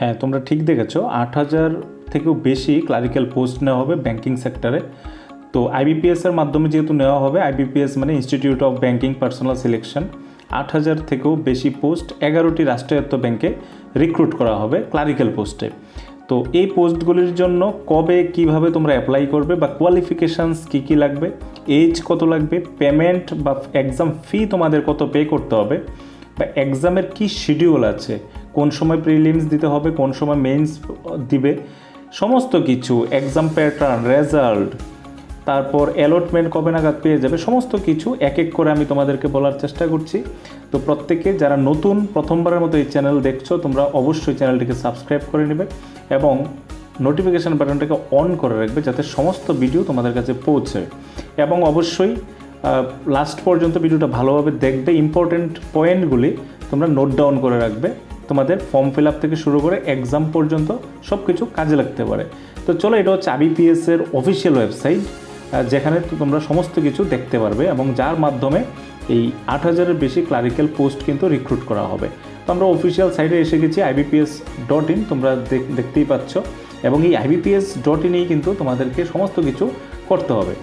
হ্যাঁ, তোমরা ঠিক দেখেছো, 8,000 থেকেও বেশি ক্লারিক্যাল পোস্ট নেওয়া হবে ব্যাংকিং সেক্টরে। তো আইবিপিএসের মাধ্যমে যেহেতু নেওয়া হবে, আইবিপিএস মানে institute of banking personal selection, 8,000 থেকেও বেশি পোস্ট 11টি রাষ্ট্রায়ত্ত ব্যাংকে রিক্রুট করা হবে ক্লারিক্যাল পোস্টে। তো এই পোস্টগুলির জন্য কবে কিভাবে তোমরা অ্যাপ্লাই করবে বা কোয়ালিফিকেশানস কী কী লাগবে, এজ কত লাগবে, পেমেন্ট বা এক্সাম ফি তোমাদের কত পে করতে হবে, বা এক্সামের কী শিডিউল আছে, কোন সময় প্রিলিমস দিতে হবে, কোন সময় মেইনস দিবে, সমস্ত কিছু, এক্সাম প্যাটার্ন, রেজাল্ট, তারপর অ্যালটমেন্ট কবে নাগাদ পেয়ে যাবে, সমস্ত কিছু এক এক করে আমি তোমাদেরকে বলার চেষ্টা করছি। তো প্রত্যেকে যারা নতুন প্রথমবারের মতো এই চ্যানেল দেখছো, তোমরা অবশ্যই চ্যানেলটিকে সাবস্ক্রাইব করে নেবে এবং নোটিফিকেশান বাটনটাকে অন করে রাখবে যাতে সমস্ত ভিডিও তোমাদের কাছে পৌঁছে। এবং অবশ্যই লাস্ট পর্যন্ত ভিডিওটা ভালোভাবে দেখবে, ইম্পর্টেন্ট পয়েন্টগুলি তোমরা নোট ডাউন করে রাখবে, তোমাদের ফর্ম ফিল আপ থেকে শুরু করে এক্সাম পর্যন্ত সব কিছু কাজে লাগতে পারে। তো চলো, এটা হচ্ছে আইবিপিএসের অফিসিয়াল ওয়েবসাইট, যেখানে তোমরা সমস্ত কিছু দেখতে পারবে এবং যার মাধ্যমে এই 8,000-এর বেশি ক্লারিক্যাল পোস্ট কিন্তু রিক্রুট করা হবে। তো আমরা অফিসিয়াল সাইটে এসে গেছি, ibps.in, তোমরা দেখতেই পাচ্ছ, এবং এই ibps.in-এই কিন্তু তোমাদেরকে সমস্ত কিছু করতে হবে।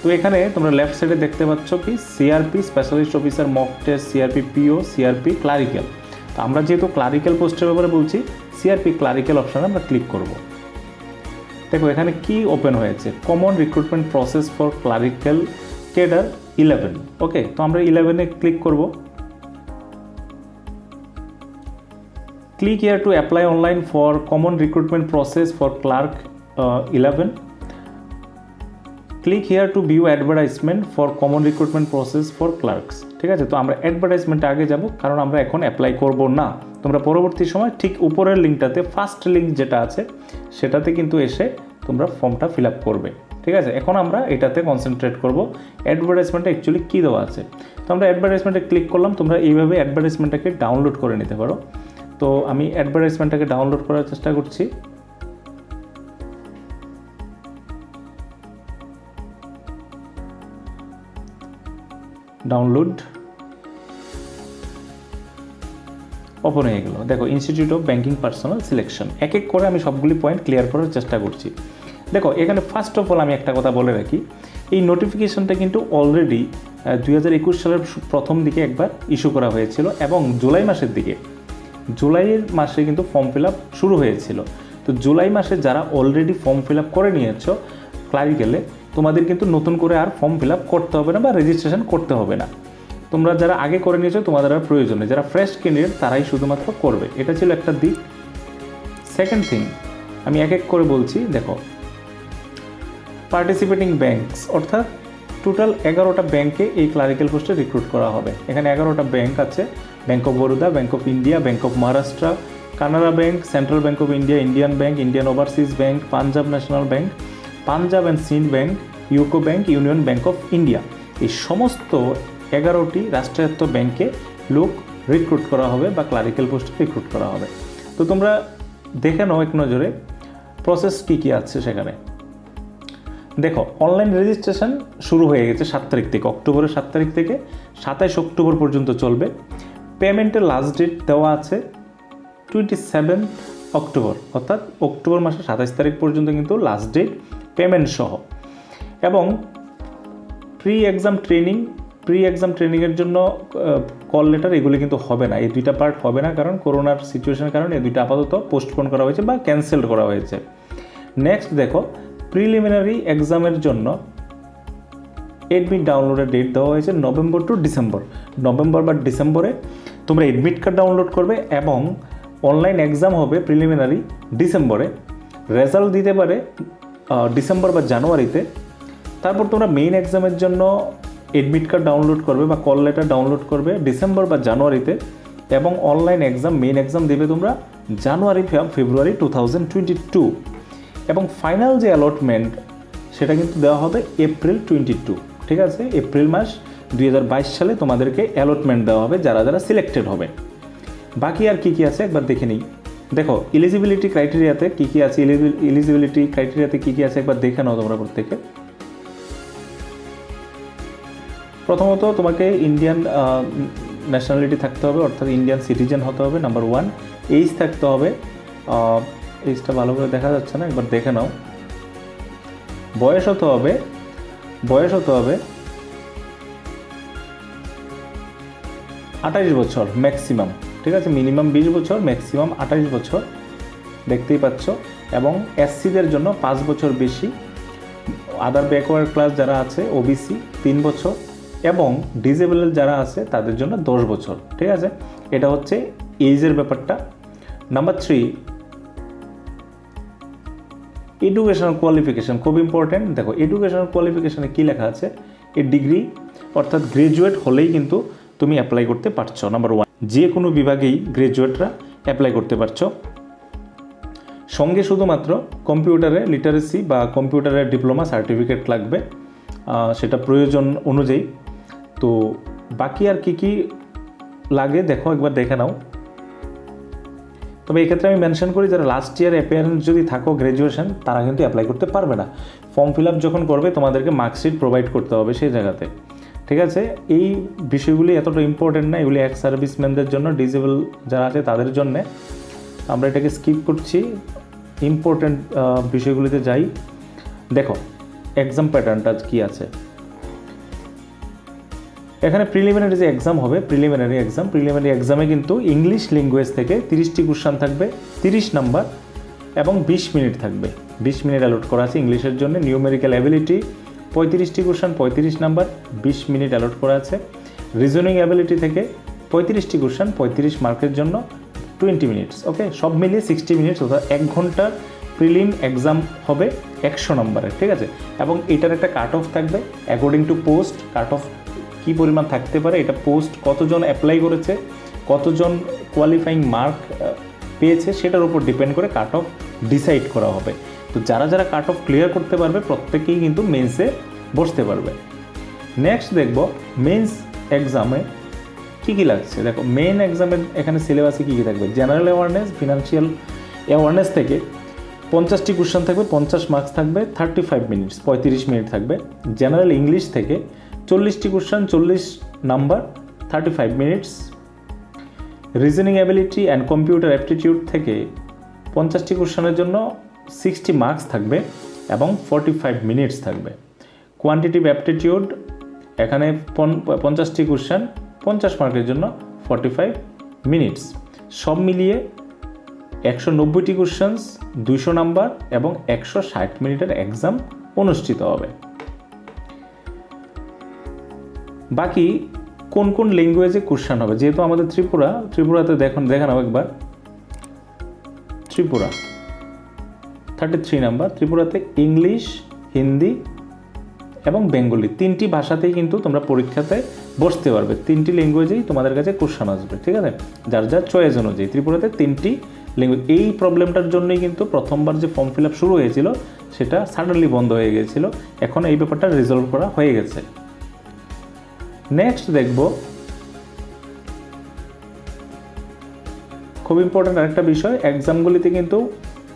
তো এখানে তোমরা লেফট সাইডে দেখতে পাচ্ছ কি CRP specialist officer mock test, CRP PO, CRP clerical. তো আমরা যেহেতু ক্লারিক্যাল পোস্টের ব্যাপারে বলছি, সিআরপি ক্লারিক্যাল অপশানে আমরা ক্লিক করব। দেখো এখানে কি ওপেন হয়েছে, common recruitment process for clerical cadre 11। Okay, তো আমরা 11-এ ক্লিক করব। Click here to apply online for common recruitment process for clerk 11। Click here to view advertisement for common recruitment process for clerks. ঠিক আছে, তো আমরা অ্যাডভার্টাইজমেন্টে আগে যাব, কারণ আমরা এখন অ্যাপ্লাই করব না। তোমরা পরবর্তী সময় ঠিক উপরের লিঙ্কটাতে, ফার্স্ট লিঙ্ক যেটা আছে সেটাতে কিন্তু এসে তোমরা ফর্মটা ফিল আপ করবে। ঠিক আছে, এখন আমরা এটাতে কনসেন্ট্রেট করব, অ্যাডভার্টাইজমেন্টে অ্যাকচুয়ালি কী দেওয়া আছে। তো আমরা অ্যাডভার্টাইজমেন্টে ক্লিক করলাম, তোমরা এইভাবে অ্যাডভার্টাইজমেন্টটাকে ডাউনলোড করে নিতে পারো। তো আমি অ্যাডভার্টাইজমেন্টটাকে ডাউনলোড করার চেষ্টা করছি। ডাউনলোড ওপেন হয়ে গেল। দেখো, institute of banking personal selection, এক এক করে আমি সবগুলি পয়েন্ট ক্লিয়ার করার চেষ্টা করছি। দেখো এখানে ফার্স্ট অফ অল আমি একটা কথা বলে রাখি, এই নোটিফিকেশনটা কিন্তু অলরেডি 2021 সালের প্রথম দিকে একবার ইস্যু করা হয়েছিল এবং জুলাই মাসে কিন্তু ফর্ম ফিল আপ শুরু হয়েছিল। তো জুলাই মাসে যারা অলরেডি ফর্ম ফিল আপ করে নিয়েছো ক্লারিক্যালে, তোমাদের কিন্তু নতুন করে আর ফর্ম ফিল আপ করতে হবে না বা রেজিস্ট্রেশন করতে হবে না। তোমরা যারা আগে করে নিয়েছো তোমাদের আর প্রয়োজন নেই, যারা ফ্রেশ ক্যান্ডিডেট তারাই শুধুমাত্র করবে। এটা ছিল একটা দিক। সেকেন্ড থিং আমি এক এক করে বলছি। দেখো, পার্টিসিপেটিং ব্যাংকস, অর্থাৎ টোটাল 11টা ব্যাংকে এই ক্লারিক্যাল পোস্টে রিক্রুট করা হবে। এখানে 11টা ব্যাংক আছে, bank of Baroda, bank of India, bank of Maharashtra, Canara bank, central bank of India, Indian bank, Indian overseas bank, Punjab national bank, Punjab and Sindh bank, UCO bank, union bank of India. এই সমস্ত 11টি রাষ্ট্রায়ত্ত ব্যাংকে লোক রিক্রুট করা হবে বা ক্লারিক্যাল পোস্টে রিক্রুট করা হবে। তো তোমরা দেখে নাও এক নজরে প্রসেস কী কী আছে সেখানে। দেখো, অনলাইন রেজিস্ট্রেশন শুরু হয়ে গেছে 7 তারিখ থেকে, অক্টোবরের 7 তারিখ থেকে 27 অক্টোবর পর্যন্ত চলবে। পেমেন্টের লাস্ট ডেট দেওয়া আছে 27 অক্টোবর, অর্থাৎ অক্টোবর মাসের 27 তারিখ পর্যন্ত কিন্তু লাস্ট ডেট পেমেন্ট সহ। এবং প্রি এক্সাম ট্রেনিংয়ের জন্য কল লেটার এগুলি কিন্তু হবে না, এই দুইটা পার্ট হবে না, কারণ করোনার সিচুয়েশনের কারণে এই দুইটা আপাতত পোস্টপোন করা হয়েছে বা ক্যান্সেল করা হয়েছে। নেক্সট দেখো, প্রিলিমিনারি এক্সামের জন্য এডমিট ডাউনলোডের ডেট দেওয়া হয়েছে নভেম্বর টু ডিসেম্বর। নভেম্বর বা ডিসেম্বরে তোমরা এডমিট কার্ড ডাউনলোড করবে এবং অনলাইন এক্সাম হবে প্রিলিমিনারি ডিসেম্বরে, রেজাল্ট দিতে পারে ডিসেম্বর বা জানুয়ারিতে। তারপর তোমরা মেইন এক্সামের জন্য এডমিট কার্ড ডাউনলোড করবে বা কল লেটার ডাউনলোড করবে ডিসেম্বর বা জানুয়ারিতে, এবং অনলাইন এক্সাম মেইন এক্সাম দেবে তোমরা জানুয়ারি ফেব্রুয়ারি 2022। এবং ফাইনাল যে অ্যালটমেন্ট সেটা কিন্তু দেওয়া হবে এপ্রিল 22। ঠিক আছে, এপ্রিল মাস 2022 সালে তোমাদেরকে অ্যালটমেন্ট দেওয়া হবে যারা যারা সিলেক্টেড হবে। বাকি আর কী কী আছে একবার দেখে নিই। দেখো, এলিজিবিলিটি ক্রাইটেরিয়াতে কী কী আছে, একবার দেখে নাও তোমরা প্রত্যেকে। প্রথমত তোমাকে ইন্ডিয়ান ন্যাশনালিটি থাকতে হবে, অর্থাৎ ইন্ডিয়ান সিটিজেন হতে হবে, নাম্বার 1। এজ থাকতে হবে এইটা ভালো করে দেখা যাচ্ছে না, একবার দেখে নাও। বয়স হতে হবে 28 বছর ম্যাক্সিমাম, ঠিক আছে, মিনিমাম 20 বছর, ম্যাক্সিমাম 28 বছর, দেখতেই পাচ্ছ। এবং এসসিদের জন্য 5 বছর বেশি, আদার ব্যাকওয়ার্ড ক্লাস যারা আছে ওবিসি 3 বছর, এবং ডিসেবল যারা আছে তাদের জন্য 10 বছর, ঠিক আছে। এটা হচ্ছে এজের ব্যাপারটা। নাম্বার 3, এডুকেশনাল কোয়ালিফিকেশান, খুব ইম্পর্টেন্ট। দেখো এডুকেশনাল কোয়ালিফিকেশানে কী লেখা আছে, এ ডিগ্রি অর্থাৎ গ্রাজুয়েট হলেই কিন্তু তুমি অ্যাপ্লাই করতে পারছো। নাম্বার 1, যে কোনো বিভাগেই গ্রাজুয়েটরা অ্যাপ্লাই করতে পারছো। সঙ্গে শুধুমাত্র কম্পিউটারে লিটারেসি বা কম্পিউটারের ডিপ্লোমা সার্টিফিকেট লাগবে, সেটা প্রয়োজন অনুযায়ী। তো বাকি আর কি লাগে দেখো, একবার দেখে নাও। তবে এক্ষেত্রে আমি মেনশন করি, যারা লাস্ট ইয়ার অ্যাপিয়ারেন্স যদি থাকো গ্র্যাজুয়েশন, তারা কিন্তু অ্যাপ্লাই করতে পারবে না। ফর্ম ফিল আপ যখন করবে তোমাদেরকে মার্কশিট প্রোভাইড করতে হবে সেই জায়গাতে, ঠিক আছে। এই বিষয়গুলি এতটা ইম্পর্টেন্ট না, এগুলি এক্স সার্ভিসম্যানদের জন্য, ডিসেবল যারা আছে তাদের জন্যে। আমরা এটাকে স্কিপ করছি, ইম্পর্টেন্ট বিষয়গুলিতে যাই। দেখো এক্সাম প্যাটার্নটা কী আছে এখানে। প্রিলিমিনারি যে এক্সাম হবে, প্রিলিমিনারি এক্সামে কিন্তু ইংলিশ ল্যাঙ্গুয়েজ থেকে 30টি কোশ্চেন থাকবে, 30 নাম্বার, এবং 20 মিনিট থাকবে। 20 মিনিট অ্যালট করা আছে ইংলিশের জন্য। নিউমেরিক্যাল অ্যাবিলিটি 35টি কোশ্চেন, 35 নাম্বার, 20 মিনিট অ্যালট করা আছে। রিজনিং অ্যাবিলিটি থেকে 35টি কোশ্চেন, 35 মার্কের জন্য 20 মিনিটস, ওকে। সব মিলিয়ে 60 মিনিটস, অর্থাৎ 1 ঘন্টার প্রিলিম এক্সাম হবে 100 নম্বরের, ঠিক আছে। এবং এটার একটা কাট অফ থাকবে according to post. Cut off কী পরিমাণ থাকতে পারে, এটা পোস্ট কতজন অ্যাপ্লাই করেছে, কতজন কোয়ালিফাইং মার্ক পেয়েছে, সেটার উপর ডিপেন্ড করে কাট অফ ডিসাইড করা হবে। তো যারা যারা কাট অফ ক্লিয়ার করতে পারবে প্রত্যেকেই কিন্তু মেন্সে বসতে পারবে। নেক্সট দেখব মেন্স এক্সামে কী লাগছে। দেখো মেন এক্সামের এখানে সিলেবাসে কী থাকবে। জেনারেল অ্যাওয়ারনেস, ফিনান্সিয়াল অ্যাওয়ারনেস থেকে 50টি কোশ্চেন থাকবে, 50 মার্কস থাকবে, 35 মিনিটস, 35 মিনিট থাকবে। জেনারেল ইংলিশ থেকে 40টি question, 40 number, 35 minutes. Reasoning ability and computer aptitude থেকে 50টি কোশ্চেনের জন্য 60 মার্কস থাকবে এবং 45 মিনিটস থাকবে। কোয়ান্টিটিভ অ্যাপটিটিউড এখানে 50টি কোশ্চেন, 50 মার্কের জন্য 45 মিনিটস। সব মিলিয়ে 190টি কোশ্চেন্স, 200 নাম্বার এবং 160 মিনিটের এক্সাম অনুষ্ঠিত হবে। বাকি কোন কোন ল্যাঙ্গুয়েজে কোশ্চেন হবে, যেহেতু আমাদের ত্রিপুরাতে দেখানো একবার। ত্রিপুরা 33 নাম্বার। ত্রিপুরাতে ইংলিশ, হিন্দি এবং বেঙ্গলি 3টি ভাষাতেই কিন্তু তোমরা পরীক্ষাতে বসতে পারবে। 3টি ল্যাঙ্গুয়েজেই তোমাদের কাছে কোশ্চেন আসবে, ঠিক আছে, যার যার চয়েস অনুযায়ী। ত্রিপুরাতে 3টি ল্যাঙ্গুয়েজ। এই প্রবলেমটার জন্যই কিন্তু প্রথমবার যে ফর্ম ফিল আপ শুরু হয়েছিল সেটা সাডেনলি বন্ধ হয়ে গিয়েছিল। এখন এই ব্যাপারটা রিজলভ করা হয়ে গেছে। নেক্সট দেখব খুব ইম্পর্ট্যান্ট আরেকটা বিষয়, এক্সামগুলিতে কিন্তু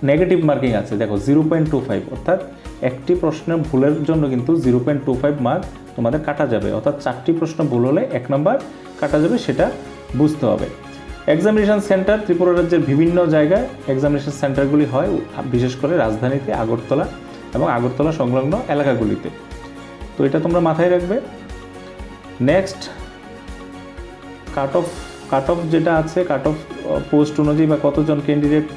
নেগেটিভ মার্কিং আছে। দেখো 0.25, অর্থাৎ একটি প্রশ্নের ভুলের জন্য কিন্তু 0.25 মার্ক তোমাদের কাটা যাবে। অর্থাৎ 4টি প্রশ্ন ভুল হলে 1 নাম্বার কাটা যাবে, সেটা বুঝতে হবে। এক্সামিনেশন সেন্টার ত্রিপুরা রাজ্যের বিভিন্ন জায়গায় এক্সামিনেশন সেন্টারগুলি হয়, বিশেষ করে রাজধানীতে, আগরতলা এবং আগরতলা সংলগ্ন এলাকাগুলিতে। তো এটা তোমরা মাথায় রাখবে। নেক্সট কাট অফ যেটা আছে, কাট অফ পোস্ট অনুযায়ী বা কতজন ক্যান্ডিডেট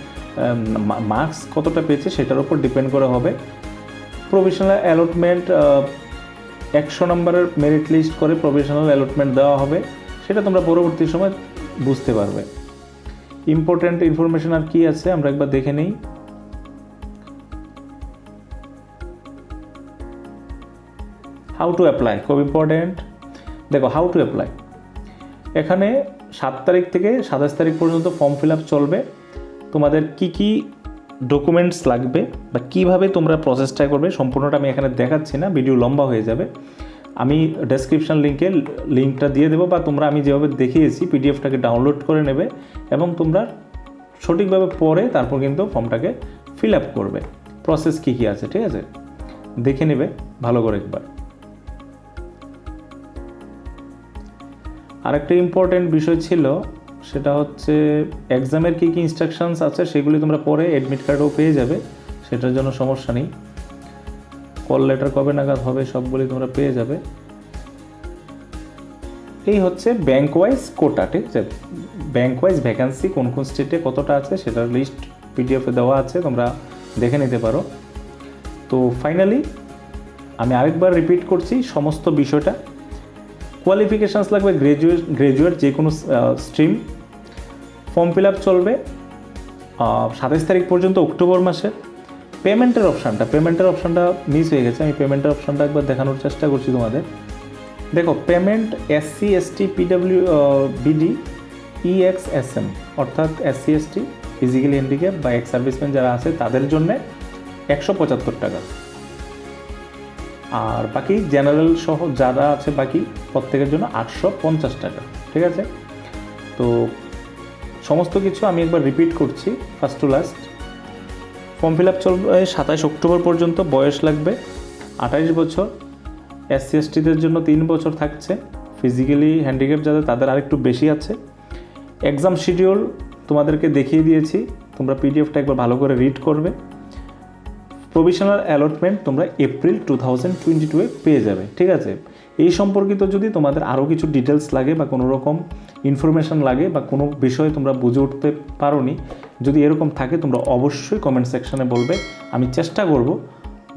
মার্কস কতটা পেয়েছে সেটার উপর ডিপেন্ড করা হবে। প্রভিশনাল অ্যালটমেন্ট 100 নম্বরের মেরিট লিস্ট করে প্রভিশনাল অ্যালটমেন্ট দেওয়া হবে, সেটা তোমরা পরবর্তী সময় বুঝতে পারবে। ইম্পর্ট্যান্ট ইনফরমেশন আর কি আছে আমরা একবার দেখে নিই। হাউ টু অ্যাপ্লাই, খুব ইম্পর্ট্যান্ট। দেখো হাউ টু অ্যাপ্লাই, এখানে 7 তারিখ থেকে 27 তারিখ পর্যন্ত ফর্ম ফিল আপ চলবে। তোমাদের কি কি ডকুমেন্টস লাগবে বা কিভাবে তোমরা প্রসেসটা করবে সম্পূর্ণটা আমি এখানে দেখাচ্ছি না, ভিডিও লম্বা হয়ে যাবে। আমি ডেসক্রিপশন লিঙ্কটা দিয়ে দেবো, বা তোমরা আমি যেভাবে দেখিয়েছি পিডিএফটাকে ডাউনলোড করে নেবে এবং তোমরা সঠিকভাবে পড়ে তারপর কিন্তু ফর্মটাকে ফিল আপ করবে। প্রসেস কী কী আছে, ঠিক আছে, দেখে নেবে ভালো করে একবার। আরেকটা ইম্পর্টেন্ট বিষয় ছিল সেটা হচ্ছে এক্সামের কী কী ইনস্ট্রাকশনস আছে সেগুলি তোমরা পরে অ্যাডমিট কার্ডও পেয়ে যাবে, সেটার জন্য সমস্যা নেই। কল লেটার কবে নাগাদ হবে সবগুলি তোমরা পেয়ে যাবে। এই হচ্ছে ব্যাঙ্ক ওয়াইজ কোটা, ঠিক আছে? ব্যাঙ্ক ওয়াইজ ভ্যাকান্সি কোন কোন স্টেটে কতটা আছে সেটার লিস্ট পিডিএফে দেওয়া আছে, তোমরা দেখে নিতে পারো। তো ফাইনালি আমি আরেকবার রিপিট করছি সমস্ত বিষয়টা। কোয়ালিফিকেশানস লাগবে গ্র্যাজুয়েট যে কোনো স্ট্রিম। ফর্ম ফিল আপ চলবে 27 তারিখ পর্যন্ত অক্টোবর মাসে। পেমেন্টের অপশানটা মিস হয়ে গেছে, আমি পেমেন্টের অপশানটা একবার দেখানোর চেষ্টা করছি তোমাদের। দেখো, payment SC ST PW BD EXSM অর্থাৎ SC ST ফিজিক্যালি হ্যান্ডিক্যাপ বা এক্স সার্ভিসম্যান যারা আছে তাদের জন্য 175 টাকা, আর বাকি জেনারেল সহ যারা আছে বাকি প্রত্যেকের জন্য 850 টাকা, ঠিক আছে? তো সমস্ত কিছু আমি একবার রিপিট করছি first to last. Form fill up চলবে 27 অক্টোবর পর্যন্ত। বয়স লাগবে 28 বছর। SC STদের জন্য 3 বছর থাকছে। ফিজিক্যালি হ্যান্ডিক্যাপ যাদের তাদের আরেকটু বেশি আছে। এক্সাম শিডিউল তোমাদেরকে দেখিয়ে দিয়েছি, তোমরা পিডিএফটা একবার ভালো করে রিড করবে। প্রভিশনাল অ্যালটমেন্ট তোমরা এপ্রিল 2022 পেয়ে যাবে, ঠিক আছে? এই সম্পর্কিত যদি তোমাদের আরও কিছু ডিটেলস লাগে বা কোনো রকম ইনফরমেশান লাগে বা কোনো বিষয়ে তোমরা বুঝে উঠতে পারোনি, যদি এরকম থাকে তোমরা অবশ্যই কমেন্ট সেকশানে বলবে। আমি চেষ্টা করব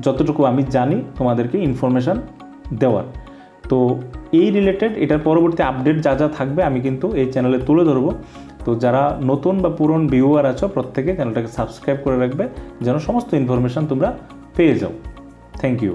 যতটুকু আমি জানি তোমাদেরকে ইনফরমেশান দেওয়ার। তো এই রিলেটেড এটার পরবর্তী আপডেট যা যা থাকবে আমি কিন্তু এই চ্যানেলে তুলে ধরবো। তো যারা নতুন বা পুরনো ভিউয়ার আছো প্রত্যেকে চ্যানেলটাকে সাবস্ক্রাইব করে রাখবে যেন সমস্ত ইনফরমেশান তোমরা পেয়ে যাও। Thank you.